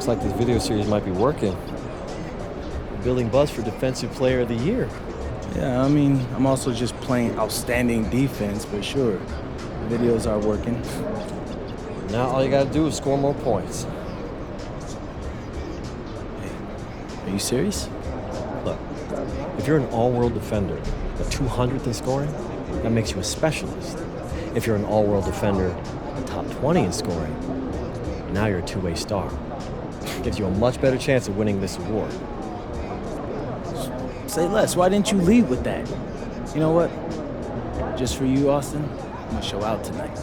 Looks like this video series might be working. Building buzz for Defensive Player of the Year. Yeah, I mean, I'm also just playing outstanding defense, but sure, the videos are working. Now all you gotta do is score more points. Hey, are you serious? Look, if you're an all-world defender, a 200th in scoring, that makes you a specialist. If you're an all-world defender, top 20 in scoring, now you're a two-way star. Gives you a much better chance of winning this award. Say less. Why didn't you lead with that? You know what? Just for you, Austin, I'm gonna show out tonight.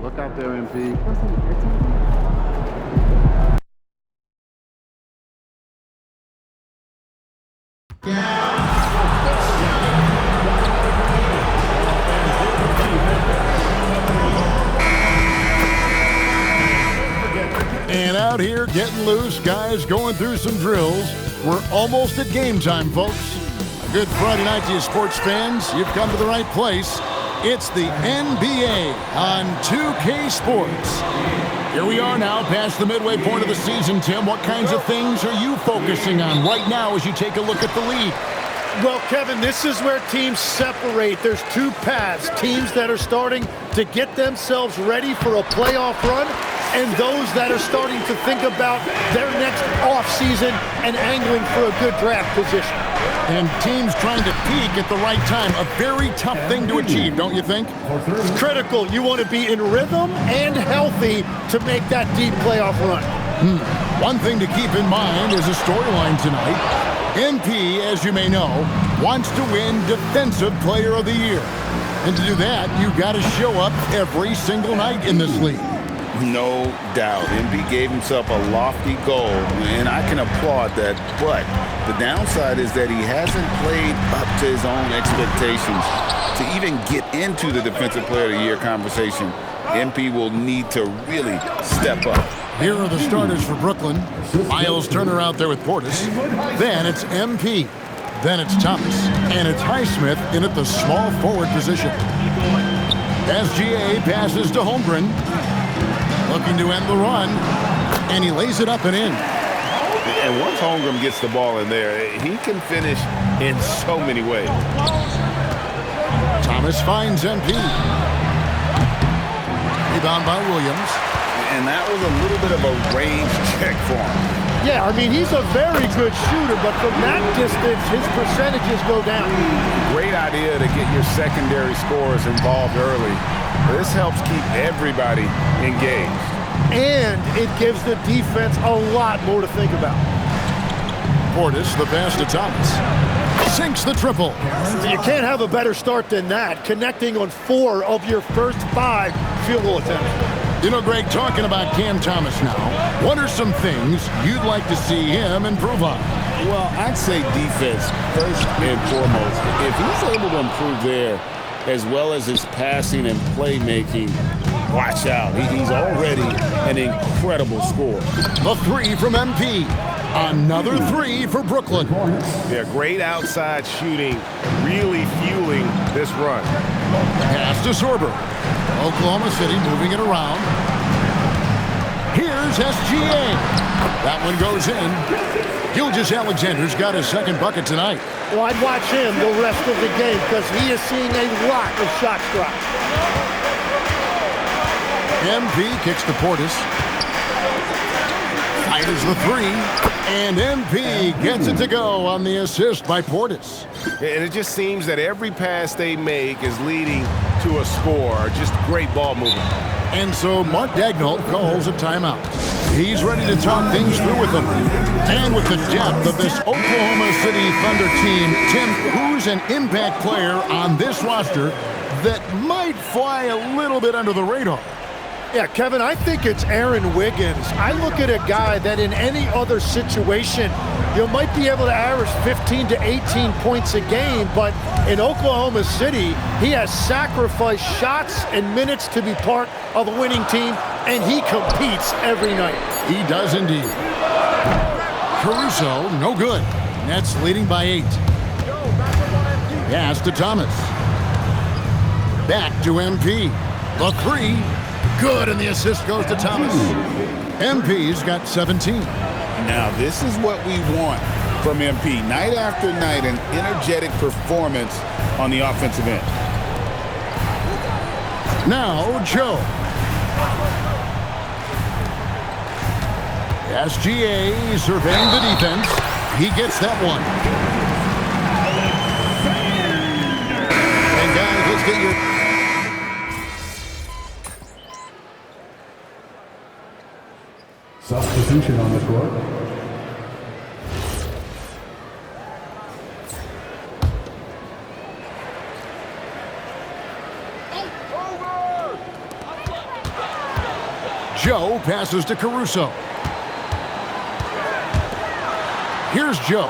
Look out there, MP. And out here getting loose, guys going through some drills. We're almost at game time, folks. A good Friday night to you sports fans. You've come to the right place. It's the NBA on 2K Sports. Here we are now past the midway point of the season, Tim. What kinds of things are you focusing on right now as you take a look at the league? Well, Kevin, this is where teams separate. There's two paths. Teams that are starting to get themselves ready for a playoff run, and those that are starting to think about their next offseason and angling for a good draft position. And teams trying to peak at the right time. A very tough thing to achieve, don't you think? It's critical. You want to be in rhythm and healthy to make that deep playoff run. One thing to keep in mind is a storyline tonight. MP, as you may know, wants to win Defensive Player of the Year. And to do that, you've got to show up every single night in this league. No doubt. MP gave himself a lofty goal, and I can applaud that. But the downside is that he hasn't played up to his own expectations. To even get into the Defensive Player of the Year conversation, MP will need to really step up. Here are the starters for Brooklyn. Miles Turner out there with Portis. Then it's MP. Then it's Thomas. And it's Highsmith in at the small forward position. SGA passes to Holmgren. Looking to end the run. And he lays it up and in. And once Holmgren gets the ball in there, he can finish in so many ways. Thomas finds MP. Rebound by Williams. And that was a little bit of a range check for him. Yeah, I mean, he's a very good shooter, but from that distance, his percentages go down. Great idea to get your secondary scorers involved early. This helps keep everybody engaged. And it gives the defense a lot more to think about. Portis, the pass to Thomas. Sinks the triple. You can't have a better start than that, connecting on 4 of your first 5 field goal attempts. You know, Greg, talking about Cam Thomas now, what are some things you'd like to see him improve on? Well, I'd say defense first and foremost. If he's able to improve there, as well as his passing and playmaking, watch out. He's already an incredible scorer. The 3 from MP. Another 3 for Brooklyn. Yeah, great outside shooting, really fueling this run. Pass to Sorber. Oklahoma City moving it around. Here's SGA. That one goes in. Gilgeous-Alexander's got his second bucket tonight. Well, I'd watch him the rest of the game because he is seeing a lot of shot drops. MP kicks to Portis. Fires the 3. And MP gets it to go on the assist by Portis. And it just seems that every pass they make is leading to a score. Just great ball movement. And so Mark Daigneault calls a timeout. He's ready to talk things through with them. And with the depth of this Oklahoma City Thunder team, Tim, who's an impact player on this roster that might fly a little bit under the radar? Yeah, Kevin, I think it's Aaron Wiggins. I look at a guy that in any other situation, you might be able to average 15 to 18 points a game, but in Oklahoma City, he has sacrificed shots and minutes to be part of a winning team, and he competes every night. He does indeed. Caruso, no good. Nets leading by 8. Pass to Thomas. Back to MP. The three. Good, and the assist goes to Thomas. MP's got 17. Now, this is what we want from MP. Night after night, an energetic performance on the offensive end. Now, Joe. SGA surveying the defense. He gets that one. And guys, let's get your... Substitution on the court. Joe passes to Caruso. Here's Joe.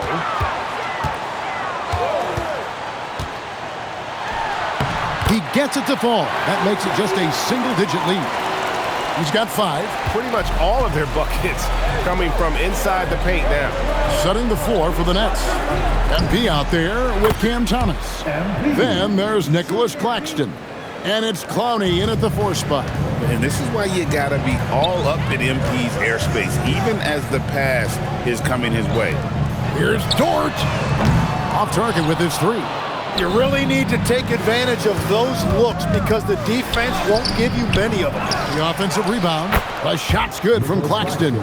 He gets it to fall. That makes it just a single-digit lead. He's got 5. Pretty much all of their buckets coming from inside the paint now. Setting the floor for the Nets. MP out there with Cam Thomas. Then there's Nicholas Claxton. And it's Clowney in at the 4 spot. And this is why you got to be all up in MP's airspace, even as the pass is coming his way. Here's Dort. Off target with his 3. You really need to take advantage of those looks because the defense won't give you many of them. The offensive rebound. The shot's good from Claxton.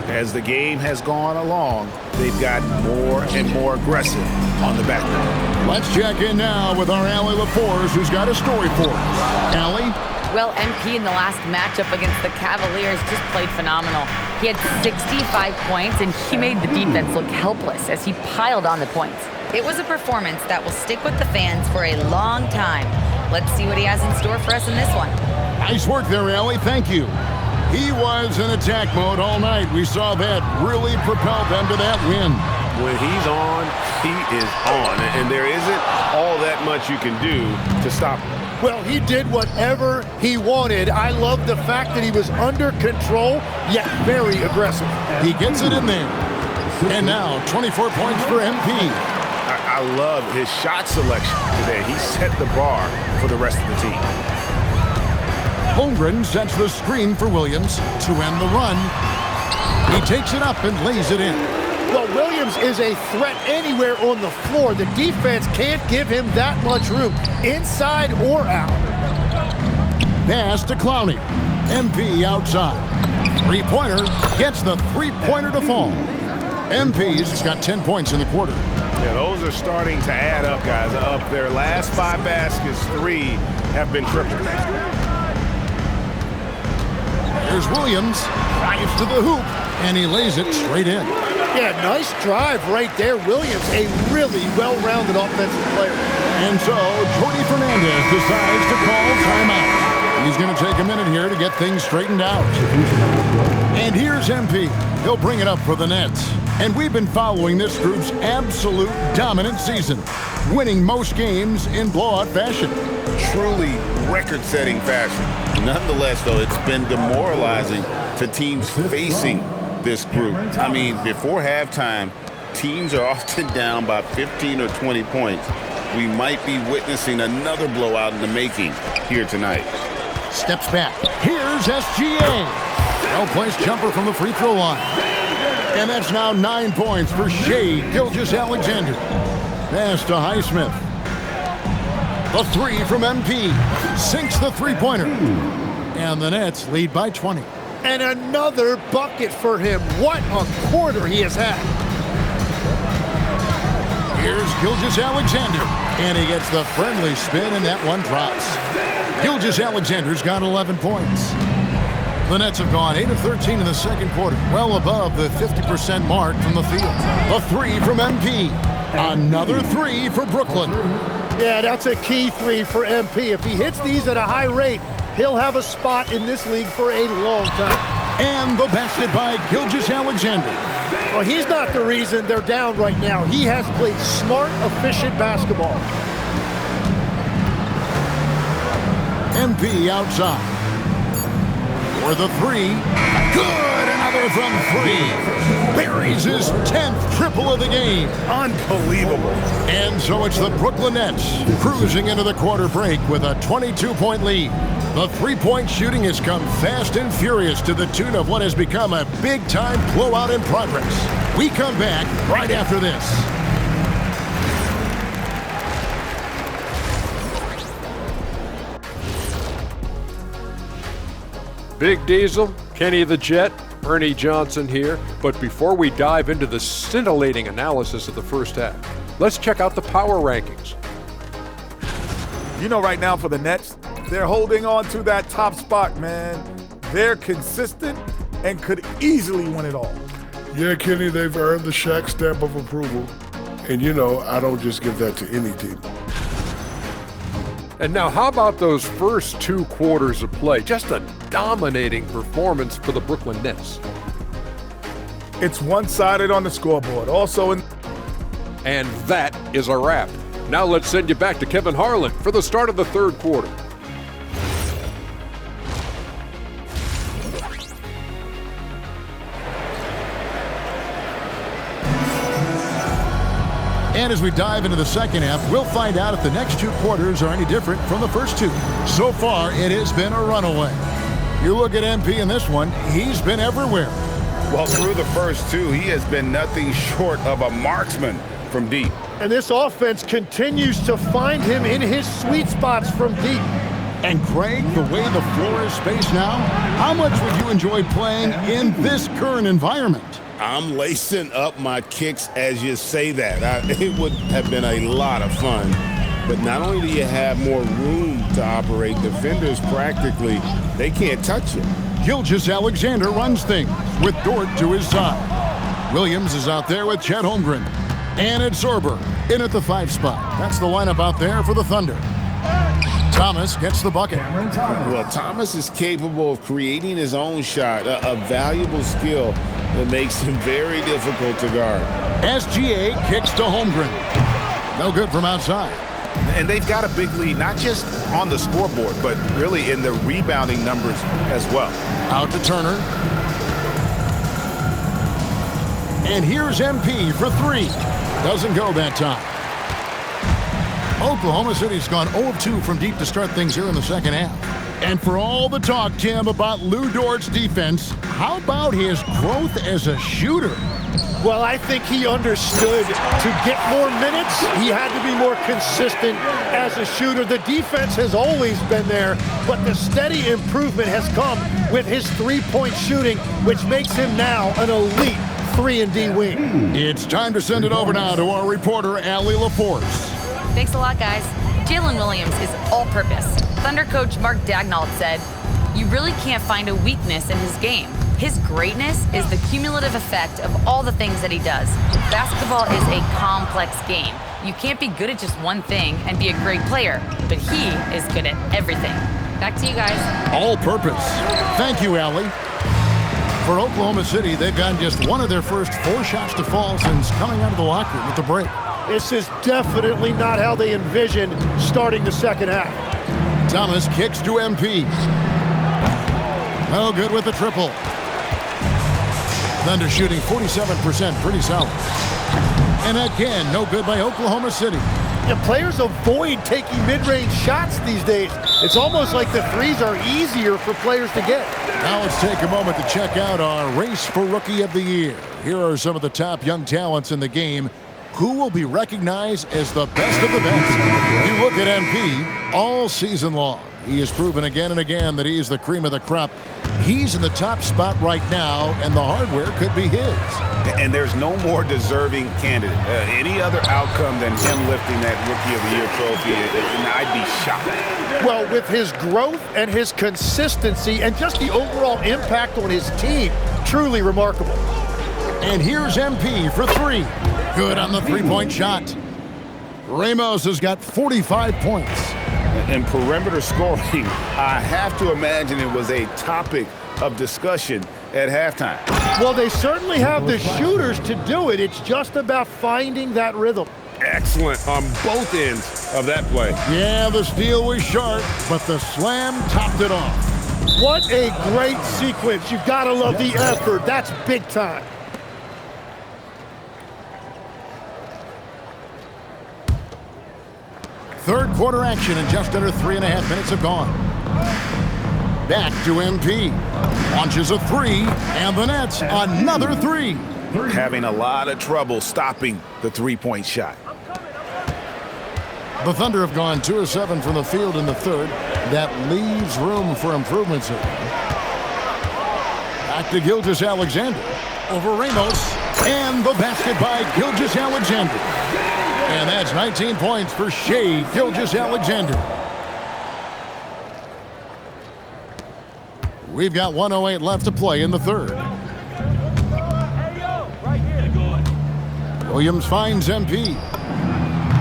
As the game has gone along, they've gotten more and more aggressive on the backboard. Let's check in now with our Allie LaForce, who's got a story for us. Allie? Well, MP in the last matchup against the Cavaliers just played phenomenal. He had 65 points, and he made the defense look helpless as he piled on the points. It was a performance that will stick with the fans for a long time. Let's see what he has in store for us in this one. Nice work there, Allie. Thank you. He was in attack mode all night. We saw that really propel them to that win. When he's on, he is on. And there isn't all that much you can do to stop him. Well, he did whatever he wanted. I love the fact that he was under control, yet very aggressive. He gets it in there. And now, 24 points for MP. I love his shot selection today. He set the bar for the rest of the team. Holmgren sets the screen for Williams to end the run. He takes it up and lays it in. Well, Williams is a threat anywhere on the floor. The defense can't give him that much room, inside or out. Pass to Clowney. MP outside. Three-pointer gets the three-pointer to fall. MP's got 10 points in the quarter. Yeah, those are starting to add up, guys. Up their last 5 baskets, 3 have been tripled. Here's Williams, drives to the hoop, and he lays it straight in. Yeah, nice drive right there. Williams, a really well-rounded offensive player. And so, Jordi Fernandez decides to call timeout. He's going to take a minute here to get things straightened out. And here's MP. He'll bring it up for the Nets. And we've been following this group's absolute dominant season, winning most games in blowout fashion. Truly record-setting fashion. Nonetheless, though, it's been demoralizing to teams facing this group. I mean, before halftime, teams are often down by 15 or 20 points. We might be witnessing another blowout in the making here tonight. Steps back. Here's SGA. Well-placed jumper from the free throw line. And that's now 9 points for Shai Gilgeous-Alexander. Pass to Highsmith. The 3 from MP. Sinks the three-pointer. And the Nets lead by 20. And another bucket for him. What a quarter he has had. Here's Gilgeous-Alexander. And he gets the friendly spin, and that one drops. Gilgeous-Alexander's got 11 points. The Nets have gone 8 of 13 in the second quarter, well above the 50% mark from the field. The 3 from MP. Another 3 for Brooklyn. Yeah, that's a key 3 for MP. If he hits these at a high rate, he'll have a spot in this league for a long time. And the basket by Gilgeous-Alexander. Well, he's not the reason they're down right now. He has played smart, efficient basketball. MP outside. For the 3. Good! Another from 3. Buries buries his 10th triple of the game. Unbelievable. And so it's the Brooklyn Nets cruising into the quarter break with a 22-point lead. The three-point shooting has come fast and furious to the tune of what has become a big-time blowout in progress. We come back right after this. Big Diesel, Kenny the Jet, Ernie Johnson here. But before we dive into the scintillating analysis of the first half, let's check out the power rankings. You know, right now for the Nets, they're holding on to that top spot, man. They're consistent and could easily win it all. Yeah, Kenny, they've earned the Shaq stamp of approval. And, you know, I don't just give that to any team. And now, how about those first 2 quarters of play? Just a dominating performance for the Brooklyn Nets. It's one-sided on the scoreboard. And that is a wrap. Now let's send you back to Kevin Harlan for the start of the third quarter. And as we dive into the second half, we'll find out if the next 2 quarters are any different from the first 2. So far, it has been a runaway. You look at MP in this one, he's been everywhere. Well, through the first 2, he has been nothing short of a marksman from deep. And this offense continues to find him in his sweet spots from deep. And Craig, the way the floor is spaced now, how much would you enjoy playing in this current environment? I'm lacing up my kicks as you say that. It would have been a lot of fun. But not only do you have more room to operate, defenders practically, they can't touch you. Gilgeous-Alexander runs things with Dort to his side. Williams is out there with Chet Holmgren. And it's Sorber in at the 5 spot. That's the lineup out there for the Thunder. Thomas gets the bucket. Well, Thomas is capable of creating his own shot, a valuable skill that makes him very difficult to guard. SGA kicks to Holmgren. No good from outside. And they've got a big lead, not just on the scoreboard, but really in the rebounding numbers as well. Out to Turner. And here's MP for 3. Doesn't go that time. Oklahoma City's gone 0-2 from deep to start things here in the second half. And for all the talk, Tim, about Lou Dort's defense, how about his growth as a shooter? Well, I think he understood to get more minutes, he had to be more consistent as a shooter. The defense has always been there, but the steady improvement has come with his three-point shooting, which makes him now an elite 3-and-D wing. It's time to send it over now to our reporter, Allie LaForce. Thanks a lot, guys. Jalen Williams is all-purpose. Thunder coach Mark Daigneault said, "You really can't find a weakness in his game. His greatness is the cumulative effect of all the things that he does. Basketball is a complex game. You can't be good at just one thing and be a great player, but he is good at everything." Back to you guys. All-purpose. Thank you, Allie. For Oklahoma City, they've gotten just one of their first 4 shots to fall since coming out of the locker room at the break. This is definitely not how they envisioned starting the second half. Thomas kicks to MP. No good with the triple. Thunder shooting 47%, pretty solid. And again, no good by Oklahoma City. Yeah, players avoid taking mid-range shots these days. It's almost like the threes are easier for players to get. Now let's take a moment to check out our race for Rookie of the Year. Here are some of the top young talents in the game who will be recognized as the best of the best. You look at MP all season long. He has proven again and again that he is the cream of the crop. He's in the top spot right now, and the hardware could be his. And there's no more deserving candidate. Any other outcome than him lifting that Rookie of the Year trophy, and I'd be shocked. Well, with his growth and his consistency and just the overall impact on his team, truly remarkable. And here's MP for 3. Good on the three-point shot. Ramos has got 45 points. And perimeter scoring, I have to imagine it was a topic of discussion at halftime. Well, they certainly have the shooters to do it. It's just about finding that rhythm. Excellent on both ends of that play. Yeah, the steal was sharp, but the slam topped it off. What a great sequence. You've got to love the effort. That's big time. Third quarter action and just under 3.5 minutes have gone. Back to MP. Launches a three, and the Nets another three. Having a lot of trouble stopping the three-point shot. The Thunder have gone 2 of 7 from the field in the third. That leaves room for improvements here. Back to Gilgeous-Alexander. Over Ramos. And the basket by Gilgeous-Alexander. And that's 19 points for Shai Gilgeous-Alexander. We've got 1:08 left to play in the third. Williams finds MP.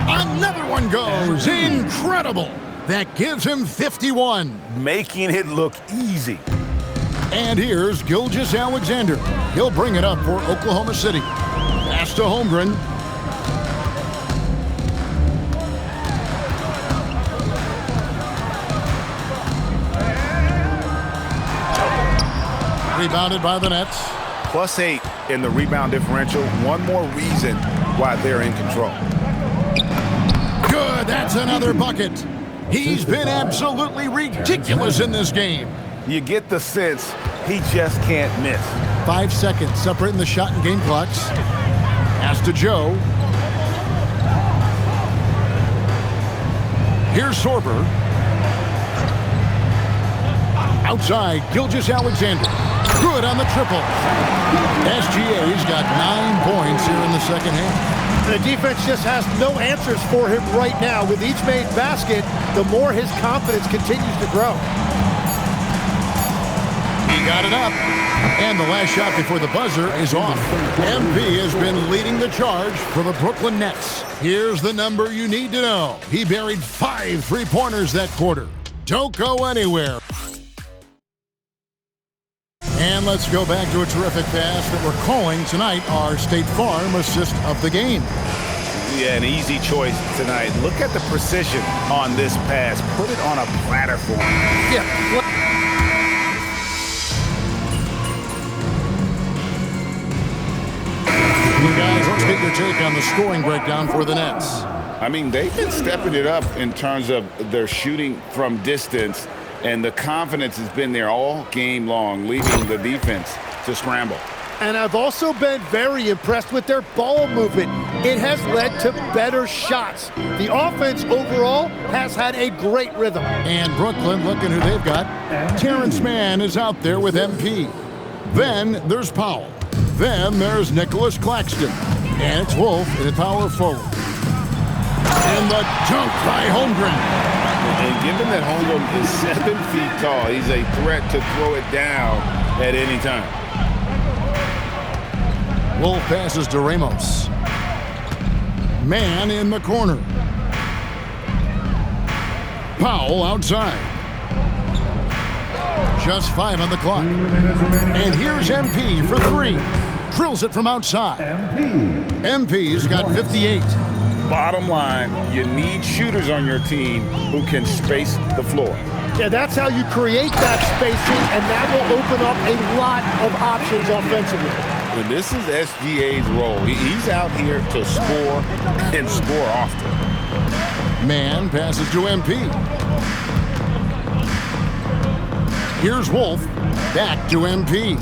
Another one goes. Incredible. That gives him 51. Making it look easy. And here's Gilgeous-Alexander. He'll bring it up for Oklahoma City. Pass to Holmgren. Rebounded by the Nets. +8 in the rebound differential. One more reason why they're in control. Good, that's another bucket. He's been absolutely ridiculous in this game. You get the sense he just can't miss. 5 seconds separating the shot and game clocks. Pass to Joe. Here's Sorber. Outside, Gilgeous-Alexander. Good on the triple. SGA's got 9 points here in the second half. The defense just has no answers for him right now. With each made basket, the more his confidence continues to grow. He got it up. And the last shot before the buzzer is off. MP has been leading the charge for the Brooklyn Nets. Here's the number you need to know. He buried 5 three-pointers that quarter. Don't go anywhere. And let's go back to a terrific pass that we're calling tonight our State Farm assist of the game. Yeah, an easy choice tonight. Look at the precision on this pass. Put it on a platter for him. Yeah. Guys, let's get your take on the scoring breakdown for the Nets. I mean, they've been stepping it up in terms of their shooting from distance, and the confidence has been there all game long, leaving the defense to scramble. And I've also been very impressed with their ball movement. It has led to better shots. The offense overall has had a great rhythm. And Brooklyn, looking who they've got. Terrence Mann is out there with MP. Then there's Powell. Then there's Nicholas Claxton. And it's Wolf in power forward. And the dunk by Holmgren. And given that Holmgren is 7 feet tall, he's a threat to throw it down at any time. Wolf passes to Ramos. Mann in the corner. Powell outside. Just 5 on the clock. And here's MP for 3. Drills it from outside. MP's got 58. Bottom line, you need shooters on your team who can space the floor. Yeah, that's how you create that spacing, and that will open up a lot of options offensively. And this is SGA's role. He's out here to score and score often. Mann passes to MP. Here's Wolf. Back to MP.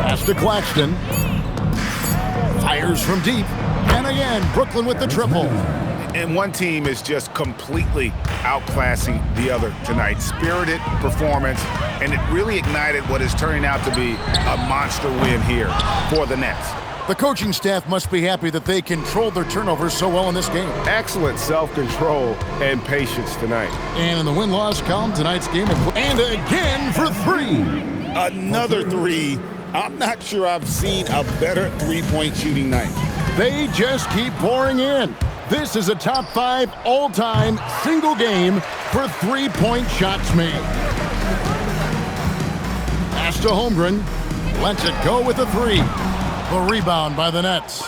Pass to Claxton. Fires from deep. And again, Brooklyn with the triple. And one team is just completely outclassing the other tonight. Spirited performance, and it really ignited what is turning out to be a monster win here for the Nets. The coaching staff must be happy that they controlled their turnovers so well in this game. Excellent self-control and patience tonight. And in the win-loss column, tonight's game, and again for 3. Another 3. I'm not sure I've seen a better three-point shooting night. They just keep pouring in. This is a top 5 all-time single game for three-point shots made. Pass to Holmgren. Lets it go with a 3. The rebound by the Nets.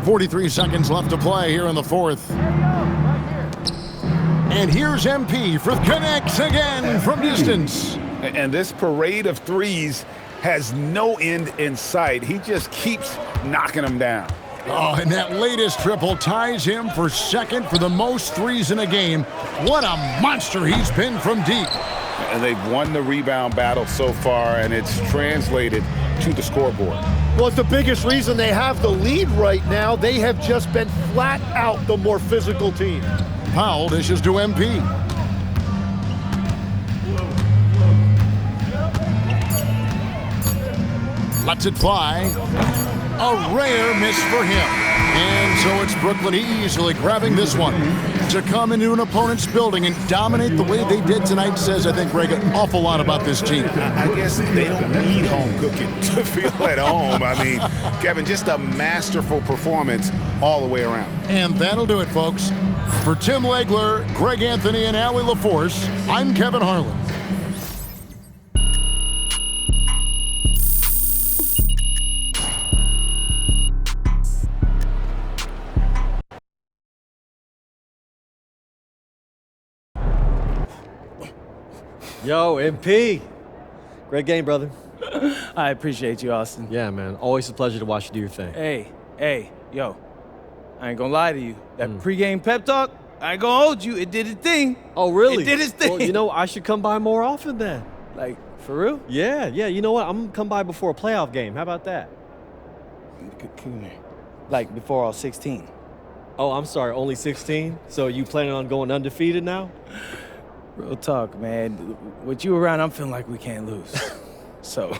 43 seconds left to play here in the fourth. And here's MP for connects again from distance. And this parade of threes has no end in sight. He just keeps knocking them down. Oh, and that latest triple ties him for second for the most threes in a game. What a monster he's been from deep. And they've won the rebound battle so far, and it's translated to the scoreboard. Well, it's the biggest reason they have the lead right now. They have just been flat out the more physical team. Powell dishes to MP. Lets it fly. A rare miss for him. And so it's Brooklyn easily grabbing this one. To come into an opponent's building and dominate the way they did tonight says, I think, Greg, an awful lot about this team. I guess they don't need home cooking to feel at home. I mean, Kevin, just a masterful performance all the way around. And that'll do it, folks. For Tim Legler, Greg Anthony, and Allie LaForce, I'm Kevin Harlan. Yo, MP. Great game, brother. I appreciate you, Austin. Yeah, man. Always a pleasure to watch you do your thing. Hey, yo. I ain't gonna lie to you. That pregame pep talk, I ain't gonna hold you. It did its thing. Oh, really? It did its thing. Well, you know, I should come by more often then. Like, for real? Yeah. You know what? I'm gonna come by before a playoff game. How about that? Like, before all 16. Oh, I'm sorry. Only 16? So you planning on going undefeated now? Real talk, man. With you around, I'm feeling like we can't lose. So...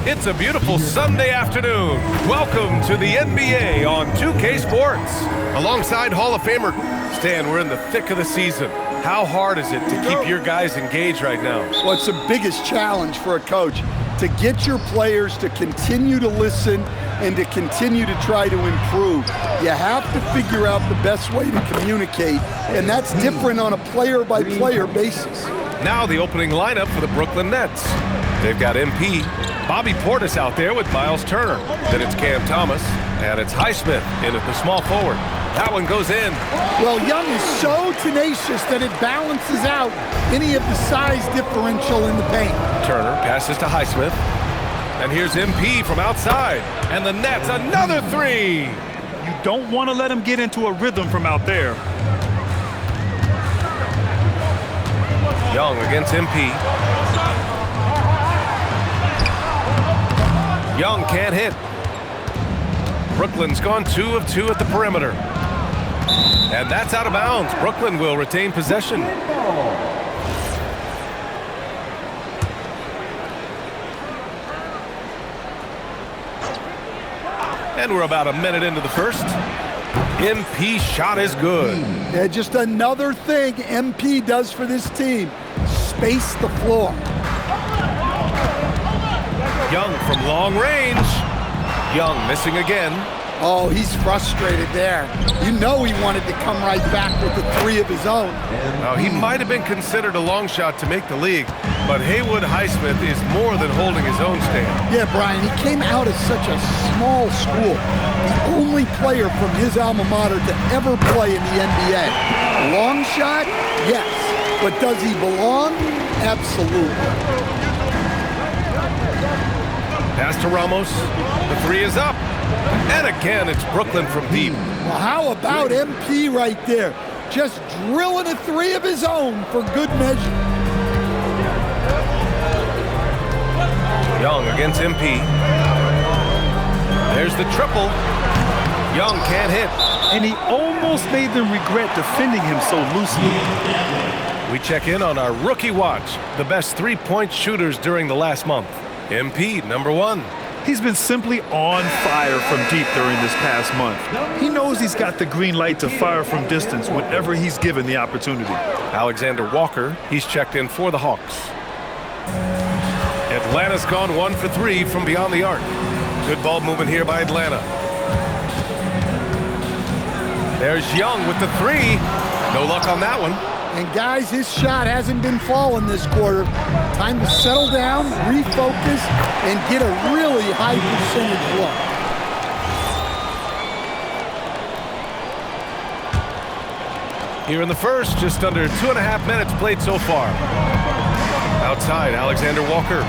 It's a beautiful Sunday afternoon. Welcome to the NBA on 2K Sports. Alongside Hall of Famer Stan, we're in the thick of the season. How hard is it to keep your guys engaged right now? Well, it's the biggest challenge for a coach, to get your players to continue to listen and to continue to try to improve. You have to figure out the best way to communicate, and that's different on a player-by-player basis. Now the opening lineup for the Brooklyn Nets. They've got MP, Bobby Portis out there with Miles Turner. Then it's Cam Thomas, and it's Highsmith in at the small forward. That one goes in. Well, Young is so tenacious that it balances out any of the size differential in the paint. Turner passes to Highsmith. And here's MP from outside. And the Nets, another three. You don't want to let him get into a rhythm from out there. Young against MP. Young can't hit. Brooklyn's gone 2 of 2 at the perimeter. And that's out of bounds. Brooklyn will retain possession. And we're about a minute into the first. MP shot is good. Yeah, just another thing MP does for this team. Space the floor. Young from long range. Young missing again. Oh, he's frustrated there. You know he wanted to come right back with the 3 of his own. Now, he might have been considered a long shot to make the league, but Haywood Highsmith is more than holding his own stand. Yeah, Brian, he came out of such a small school. The only player from his alma mater to ever play in the NBA. Long shot? Yes. But does he belong? Absolutely. Pass to Ramos. The 3 is up. And again, it's Brooklyn from deep. Well, how about MP right there? Just drilling a 3 of his own for good measure. Young against MP. There's the triple. Young can't hit. And he almost made them regret defending him so loosely. We check in on our rookie watch, the best three-point shooters during the last month. MP, number 1. He's been simply on fire from deep during this past month. He knows he's got the green light to fire from distance whenever he's given the opportunity. Alexander Walker, he's checked in for the Hawks. Atlanta's gone 1 for 3 from beyond the arc. Good ball movement here by Atlanta. There's Young with the three. No luck on that one. And guys, his shot hasn't been falling this quarter. Time to settle down, refocus, and get a really high percentage look. Here in the first, just under 2.5 minutes played so far. Outside, Alexander Walker.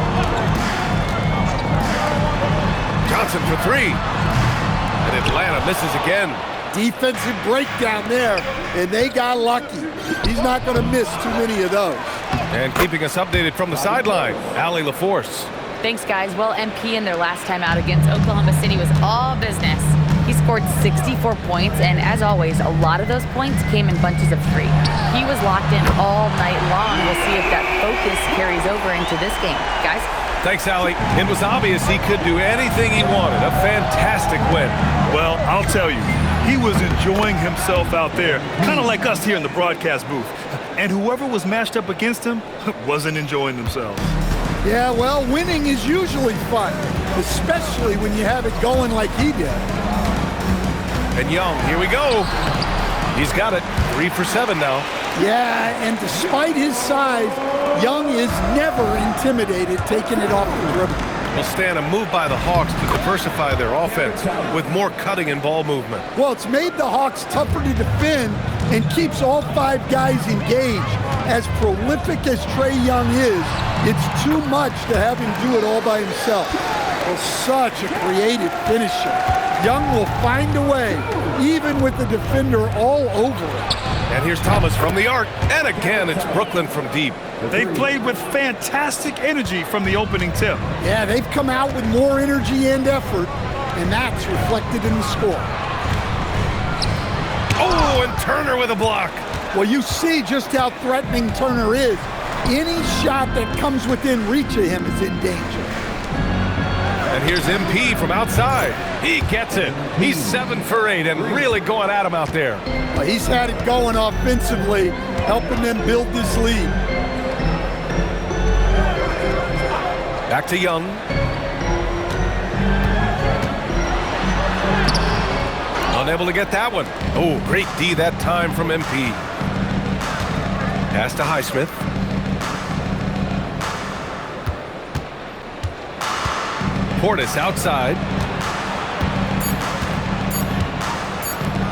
Johnson for three. And Atlanta misses again. Defensive breakdown there, and they got lucky. He's not going to miss too many of those. And keeping us updated from the sideline, Allie LaForce. Thanks, guys. Well, MP in their last time out against Oklahoma City was all business. He scored 64 points, and as always, a lot of those points came in bunches of three. He was locked in all night long. We'll see if that focus carries over into this game. Guys? Thanks, Allie. It was obvious he could do anything he wanted. A fantastic win. Well, I'll tell you, he was enjoying himself out there, kind of like us here in the broadcast booth. And whoever was matched up against him wasn't enjoying themselves. Yeah, well, winning is usually fun, especially when you have it going like he did. And Young, here we go. He's got it. 3 for 7 now. Yeah, and despite his size, Young is never intimidated taking it off the dribble. Will stand a move by the Hawks to diversify their offense with more cutting and ball movement. Well, it's made the Hawks tougher to defend and keeps all 5 guys engaged. As prolific as Trae Young is, it's too much to have him do it all by himself. Well, such a creative finisher. Young will find a way, even with the defender all over it. And here's Thomas from the arc. And again, it's Brooklyn from deep. They played with fantastic energy from the opening tip. Yeah, they've come out with more energy and effort, and that's reflected in the score. Oh, and Turner with a block. Well, you see just how threatening Turner is. Any shot that comes within reach of him is in danger. And here's MP from outside. He gets it. He's 7 for 8 and really going at him out there. Well, he's had it going offensively, helping them build this lead. Back to Young. Unable to get that one. Oh, great D that time from MP. Pass to Highsmith. Portis outside.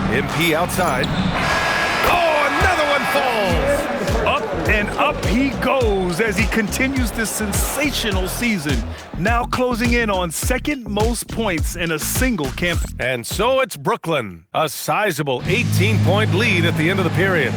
MP outside. Oh, another one falls. Up and up he goes as he continues this sensational season. Now closing in on second most points in a single campaign. And so it's Brooklyn. A sizable 18-point lead at the end of the period.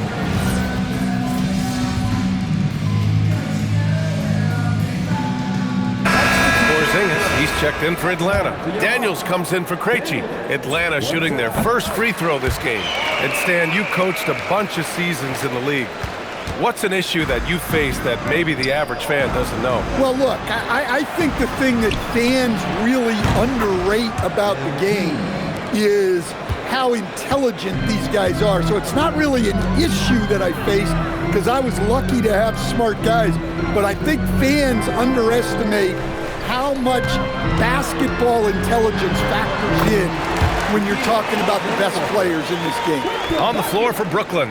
He's checked in for Atlanta. Daniels comes in for Krejci. Atlanta shooting their first free throw this game. And Stan, you coached a bunch of seasons in the league. What's an issue that you face that maybe the average fan doesn't know? Well, look, I think the thing that fans really underrate about the game is how intelligent these guys are. So it's not really an issue that I face because I was lucky to have smart guys. But I think fans underestimate how much basketball intelligence factors in when you're talking about the best players in this game. On the floor for Brooklyn,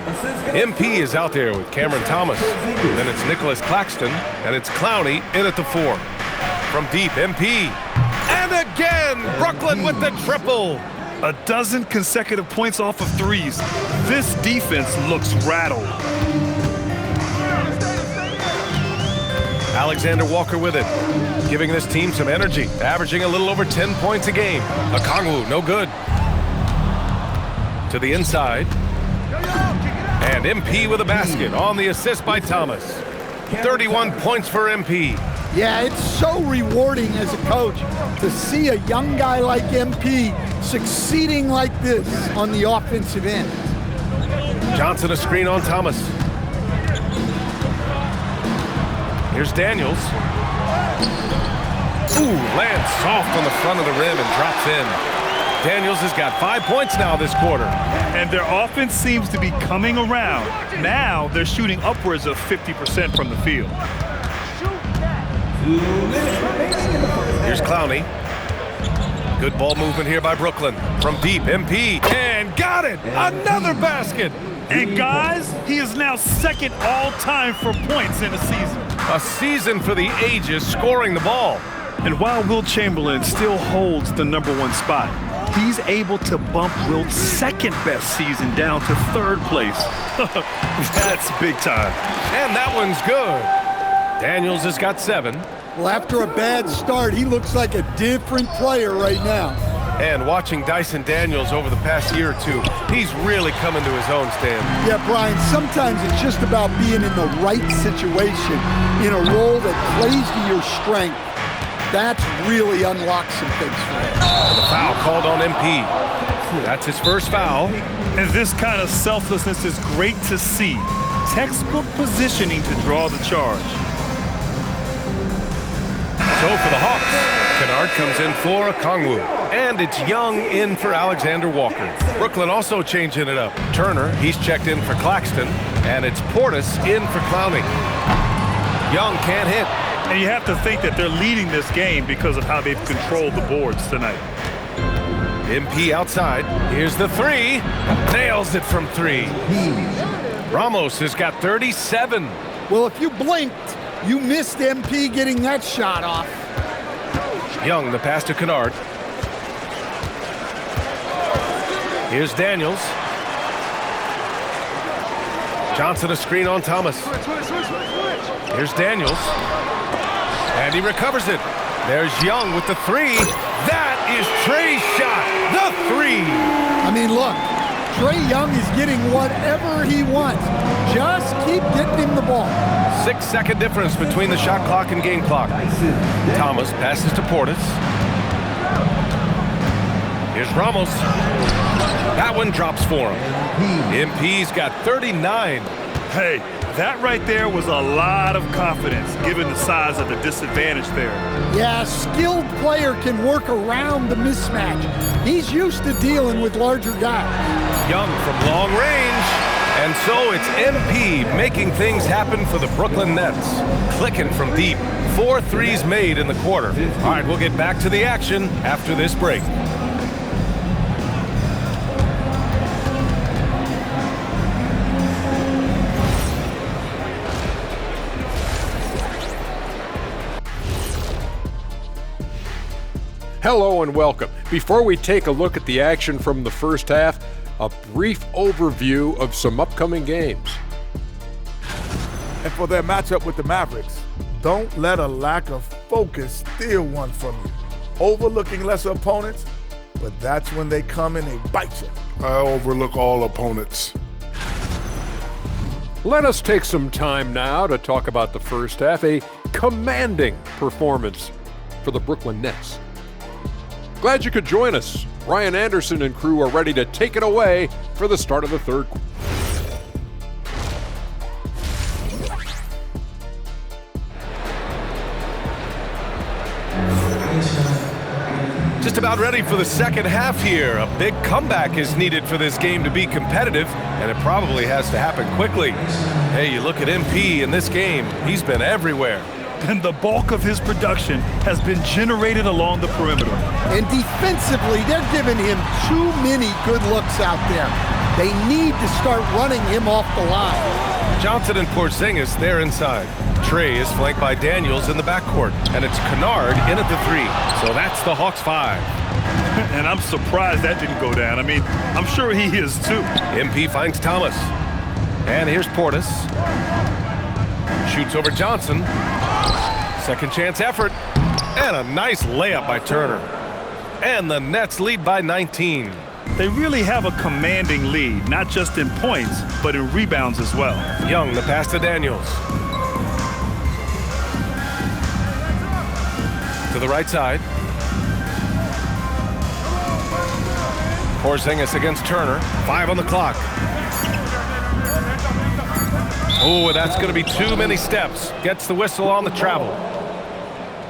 MP is out there with Cameron Thomas. Then it's Nicholas Claxton, and it's Clowney in at the 4. From deep, MP. And again, Brooklyn with the triple. A dozen consecutive points off of threes. This defense looks rattled. Alexander Walker with it, giving this team some energy, averaging a little over 10 points a game. Okongwu, no good. To the inside. And MP with a basket on the assist by Thomas. 31 points for MP. Yeah, it's so rewarding as a coach to see a young guy like MP succeeding like this on the offensive end. Johnson a screen on Thomas. Here's Daniels. Ooh, lands soft on the front of the rim and drops in. Daniels has got 5 points now this quarter. And their offense seems to be coming around. Now they're shooting upwards of 50% from the field. Here's Clowney. Good ball movement here by Brooklyn. From deep, MP. And got got it! Another basket! And guys, he is now second all-time for points in a season. A season for the ages scoring the ball. And while Wilt Chamberlain still holds the #1 spot, he's able to bump Wilt's second-best season down to third place. That's big time. And that one's good. Daniels has got 7. Well, after a bad start, he looks like a different player right now. And watching Dyson Daniels over the past year or two, he's really coming to his own, Stan. Yeah, Brian, sometimes it's just about being in the right situation, in a role that plays to your strength. That's really unlocked some things for him. The foul called on MP. That's his first foul. And this kind of selflessness is great to see. Textbook positioning to draw the charge. So for the Hawks, Kennard comes in for Okongwu. And it's Young in for Alexander Walker. Brooklyn also changing it up. Turner, he's checked in for Claxton. And it's Portis in for Clowney. Young can't hit. And you have to think that they're leading this game because of how they've controlled the boards tonight. MP outside. Here's the 3. Nails it from 3. Ramos has got 37. Well, if you blinked, you missed MP getting that shot off. Young, the pass to Kennard. Here's Daniels. Johnson a screen on Thomas. Here's Daniels. And he recovers it. There's Young with the 3. That is Trey's shot. The 3. I mean, look, Trae Young is getting whatever he wants. Just keep getting him the ball. 6-second difference between the shot clock and game clock. Thomas passes to Portis. Here's Ramos. That one drops for him. MP's got 39. Hey, that right there was a lot of confidence given the size of the disadvantage there. Yeah, a skilled player can work around the mismatch. He's used to dealing with larger guys. Young from long range. And so it's MP making things happen for the Brooklyn Nets. Clicking from deep. 4 threes made in the quarter. All right, we'll get back to the action after this break. Hello and welcome. Before we take a look at the action from the first half, a brief overview of some upcoming games. And for their matchup with the Mavericks, don't let a lack of focus steal one from you. Overlooking lesser opponents, but that's when they come and they bite you. I overlook all opponents. Let us take some time now to talk about the first half, a commanding performance for the Brooklyn Nets. Glad you could join us. Ryan Anderson and crew are ready to take it away for the start of the third quarter. Just about ready for the second half here. A big comeback is needed for this game to be competitive, and it probably has to happen quickly. Hey, you look at MP in this game, he's been everywhere. And the bulk of his production has been generated along the perimeter. And defensively, they're giving him too many good looks out there. They need to start running him off the line. Johnson and Porzingis, they're inside. Trey is flanked by Daniels in the backcourt, and it's Kennard in at the 3. So that's the Hawks 5. And I'm surprised that didn't go down. I mean, I'm sure he is too. MP finds Thomas. And here's Portis. Shoots over Johnson. Second chance effort. And a nice layup by Turner. And the Nets lead by 19. They really have a commanding lead, not just in points, but in rebounds as well. Young, the pass to Daniels. To the right side. Porzingis against Turner. 5 on the clock. Oh, that's going to be too many steps. Gets the whistle on the travel.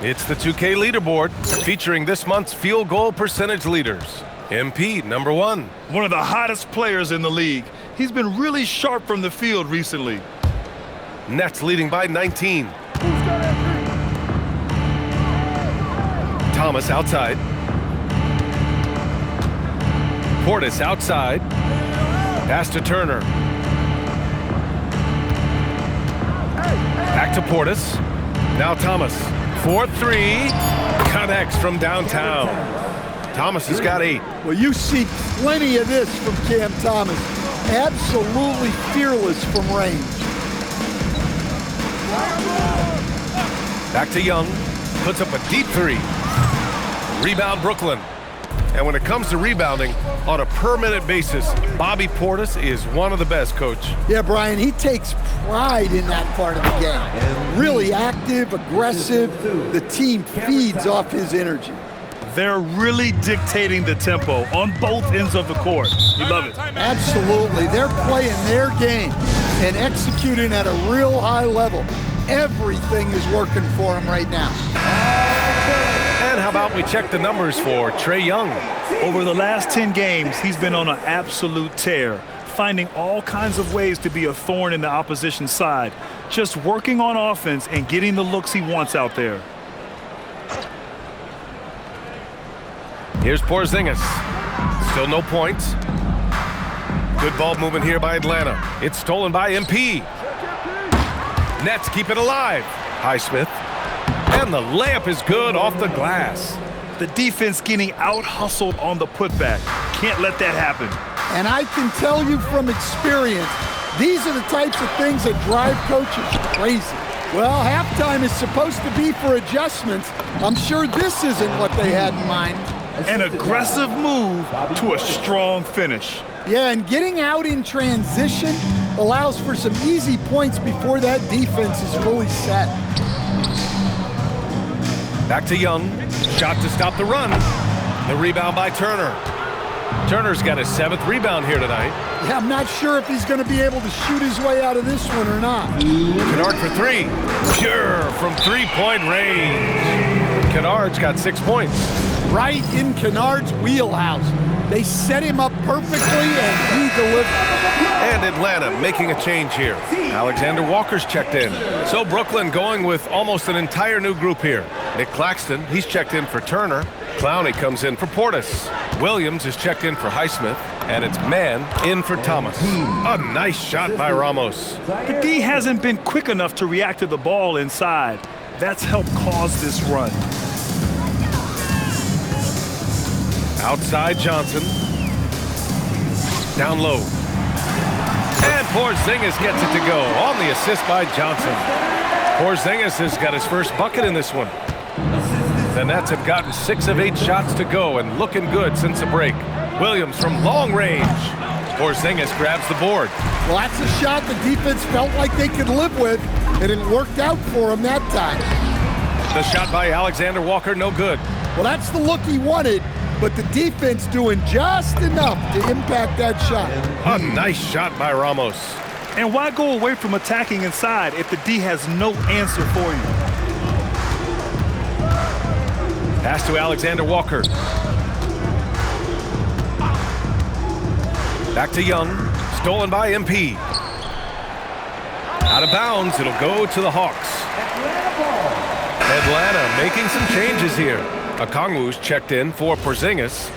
It's the 2K leaderboard featuring this month's field goal percentage leaders. MP, number 1. One of the hottest players in the league. He's been really sharp from the field recently. Nets leading by 19. Thomas outside. Portis outside. Pass to Turner. Back to Portis. Now Thomas. 4-3. Connects from downtown. Thomas has got 8. Well, you see plenty of this from Cam Thomas. Absolutely fearless from range. Back to Young. Puts up a deep 3. Rebound Brooklyn. And when it comes to rebounding, on a per-minute basis, Bobby Portis is one of the best, Coach. Yeah, Brian, he takes pride in that part of the game. Really active, aggressive. The team feeds off his energy. They're really dictating the tempo on both ends of the court. You love it. Absolutely. They're playing their game and executing at a real high level. Everything is working for them right now. And how about we check the numbers for Trae Young? Over the last 10 games, he's been on an absolute tear, finding all kinds of ways to be a thorn in the opposition's side, just working on offense and getting the looks he wants out there. Here's Porzingis. Still no points. Good ball movement here by Atlanta. It's stolen by MP. Nets keep it alive. Highsmith. And the layup is good off the glass. The defense getting out-hustled on the putback. Can't let that happen. And I can tell you from experience, these are the types of things that drive coaches crazy. Well, halftime is supposed to be for adjustments. I'm sure this isn't what they had in mind. An aggressive move to a strong finish. Yeah, and getting out in transition allows for some easy points before that defense is fully set. Back to Young. Shot to stop the run. The rebound by Turner. Turner's got his 7th rebound here tonight. Yeah, I'm not sure if he's going to be able to shoot his way out of this one or not. Kennard for 3. Pure from 3-point range. Kennard's got 6 points. Right in Kennard's wheelhouse. They set him up perfectly, and he delivered. And Atlanta making a change here. Alexander Walker's checked in. So Brooklyn going with almost an entire new group here. Nick Claxton, he's checked in for Turner. Clowney comes in for Portis. Williams is checked in for Highsmith. And it's man in for Thomas. A nice shot by Ramos. The D hasn't been quick enough to react to the ball inside. That's helped cause this run. Outside Johnson. Down low. And Porzingis gets it to go on the assist by Johnson. Porzingis has got his first bucket in this one. The Nets have gotten 6 of 8 shots to go and looking good since the break. Williams from long range. Porzingis grabs the board. Well, that's a shot the defense felt like they could live with, and it worked out for him that time. The shot by Alexander Walker, no good. Well, that's the look he wanted, but the defense doing just enough to impact that shot. A nice shot by Ramos. And why go away from attacking inside if the D has no answer for you? Pass to Alexander Walker. Back to Young. Stolen by MP. Out of bounds. It'll go to the Hawks. Atlanta making some changes here. Okongwu's checked in for Porzingis.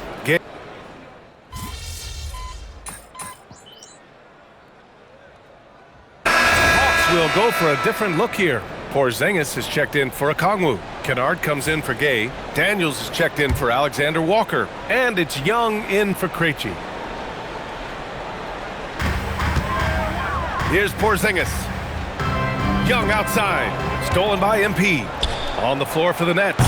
Hawks will go for a different look here. Porzingis is checked in for Okongwu. Kennard comes in for Gay. Daniels is checked in for Alexander Walker. And it's Young in for Krejci. Here's Porzingis. Young outside. Stolen by MP. On the floor for the Nets.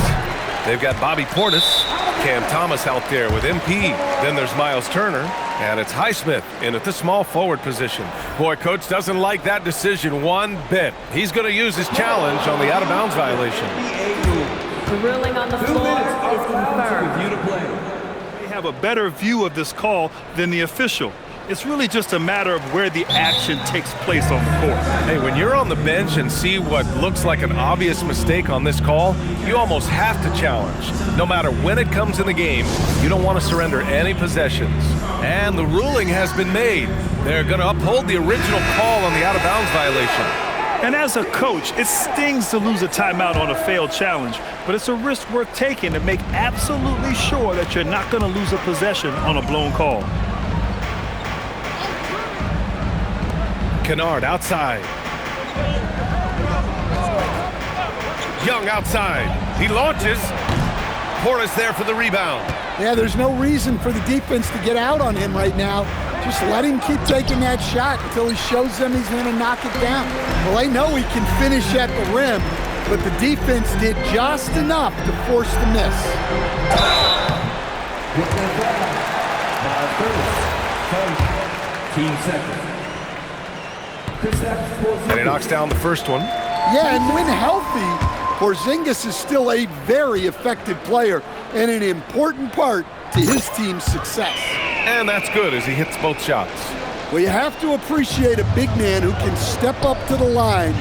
They've got Bobby Portis. Cam Thomas out there with MP. Then there's Miles Turner. And it's Highsmith in at the small forward position. Boy, Coach doesn't like that decision one bit. He's going to use his challenge on the out-of-bounds violation. The ruling on the floor is confirmed. They have a better view of this call than the official. It's really just a matter of where the action takes place on the court. Hey, when you're on the bench and see what looks like an obvious mistake on this call, you almost have to challenge. No matter when it comes in the game, you don't want to surrender any possessions. And the ruling has been made. They're going to uphold the original call on the out-of-bounds violation. And as a coach, it stings to lose a timeout on a failed challenge, but it's a risk worth taking to make absolutely sure that you're not going to lose a possession on a blown call. Kennard outside. Young outside. He launches. Porras there for the rebound. Yeah, there's no reason for the defense to get out on him right now. Just let him keep taking that shot until he shows them he's going to knock it down. Well, they know he can finish at the rim, but the defense did just enough to force the miss. And he knocks down the first one. Yeah, and when healthy, Porzingis is still a very effective player and an important part to his team's success. And that's good as he hits both shots. Well, you have to appreciate a big man who can step up to the line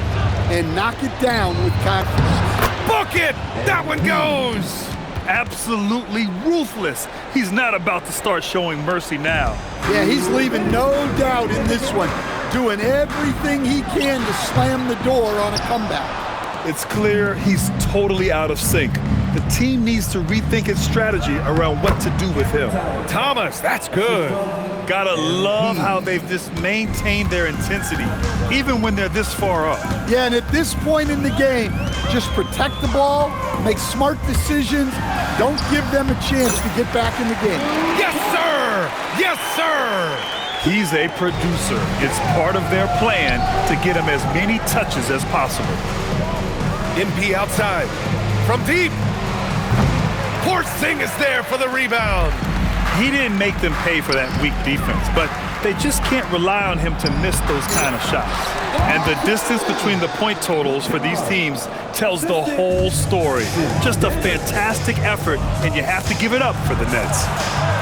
and knock it down with confidence. Book it! That one goes! Absolutely ruthless. He's not about to start showing mercy now. Yeah, he's leaving no doubt in this one, doing everything he can to slam the door on a comeback. It's clear he's totally out of sync. The team needs to rethink its strategy around what to do with him. Thomas, that's good. Gotta love how they've just maintained their intensity, even when they're this far up. Yeah, and at this point in the game, just protect the ball, make smart decisions, don't give them a chance to get back in the game. Yes, sir! Yes, sir! He's a producer. It's part of their plan to get him as many touches as possible. MP outside. From deep. Porzingis there for the rebound. He didn't make them pay for that weak defense, but they just can't rely on him to miss those kind of shots. And the distance between the point totals for these teams tells the whole story. Just a fantastic effort, and you have to give it up for the Nets.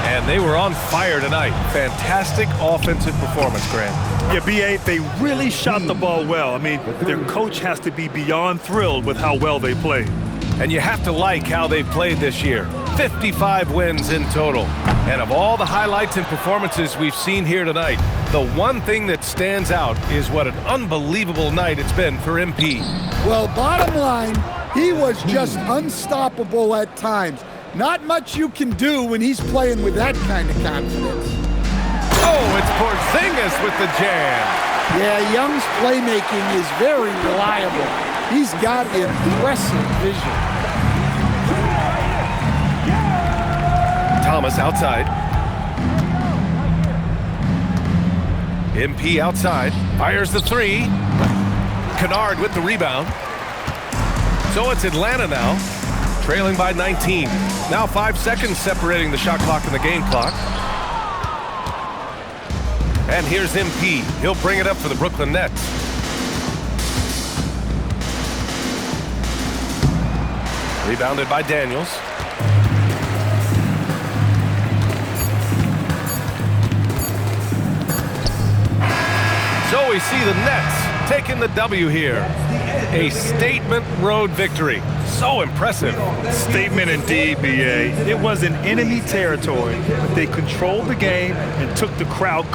And they were on fire tonight. Fantastic offensive performance, Grant. Yeah, B.A., they really shot the ball well. I mean, their coach has to be beyond thrilled with how well they played. And you have to like how they've played this year. 55 wins in total. And of all the highlights and performances we've seen here tonight, the one thing that stands out is what an unbelievable night it's been for MP. Well, bottom line, he was just unstoppable at times. Not much you can do when he's playing with that kind of confidence. Oh, it's Porzingis with the jam. Yeah, Young's playmaking is very reliable. He's got impressive vision. Thomas outside. MP outside. Fires the three. Kennard with the rebound. So it's Atlanta now, trailing by 19. Now 5 seconds separating the shot clock and the game clock. And here's MP. He'll bring it up for the Brooklyn Nets. Rebounded by Daniels. So we see the Nets taking the W here. A statement road victory. So impressive. Statement indeed, B.A. It was in enemy territory, but they controlled the game and took the crowd